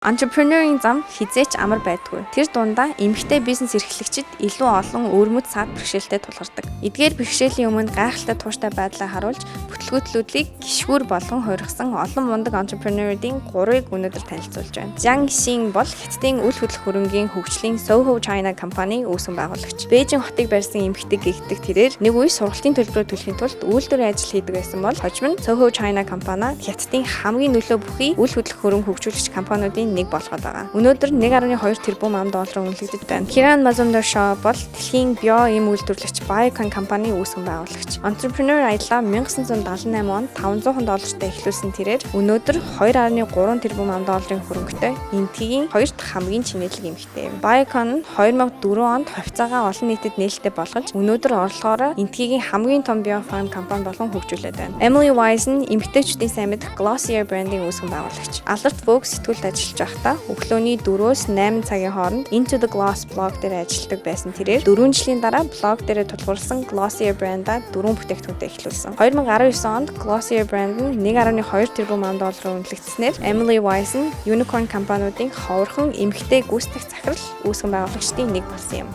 Entrepreneur-ийн зам хизээч амар байдгүй. Тэр дундаа эмэгтэй бизнес эрхлэгчид илүү олон өвөрмөц саад бэрхшээлтэй тулгардаг. Эдгээр бэрхшээлийн өмнө гайхалтай тууштай байдлаа харуулж, бүтлгүүтлүүдийг гишгүүр болгон хуургасан олон мундаг entrepreneur-ийн 3-ыг өнөөдөр танилцуулж байна. Jiang Xing бол Хятадын үл хөдлөх хөрөнгийн хөгжлийн Soho China компани үүсгэн байгуулагч. Бээжин хотыг барьсан эмэгтэй гэгддэг тэрээр нэг үе сургалтын төлбөрөө төлөхийн тулд үйлдвэрийн ажил хийдэг байсан бол хожим нь Soho China компани Хятадын хамгийн нөлөө бүхий үл хөдлөх хөрөнгө хөгжүүлэгч компаниудын нэг болгоод байгаа. Өнөөдөр 1.2 тэрбум $1 үнэлэгдэж байна. Kiran Mazumdar-Shaw бол дэлхийн био эм үйлдвэрлэгч Biocon компани үүсгэн байгуулагч. Entrepreneur аяллаа 1978 онд $500 эхлүүлсэн тэрээр өнөөдөр 2.3 тэрбум $1 хөрөнгөтэй энтгийн хоёрт хамгийн чинэлэг эмэгтэй юм. Biocon нь 2004 онд хувьцаагаа олон нийтэд нээлттэй болгож өнөөдөр орлогоороо энтгийн хамгийн том биофарм компани болгон хөгжүүлээд байна. Emily Wise нь эмэгтэйчүүдийн сайн мэдэх Glossier брендийн үүсгэн байгуулагч. Алдарт Vogue сэтгүүлд ажиллаж байхдаа өглөөний 4-8 цагийн хооронд Into the Gloss блог дээр ажилладаг байсан тэрээр 4 жилийн дараа блог дээр тулгуурласан Glossier брендаа 4 бүтээгдэхүүнтэй эхлүүлсэн. 2019 онд Glossier брэнд нь 1.2 тэрбум $1 үнэлэгдсэнээр Emily Wise нь Unicorn компаниудын ховорхон эмэгтэй гүйцэтгэх захирал үүсгэн байгуулагчдын нэг болсон юм.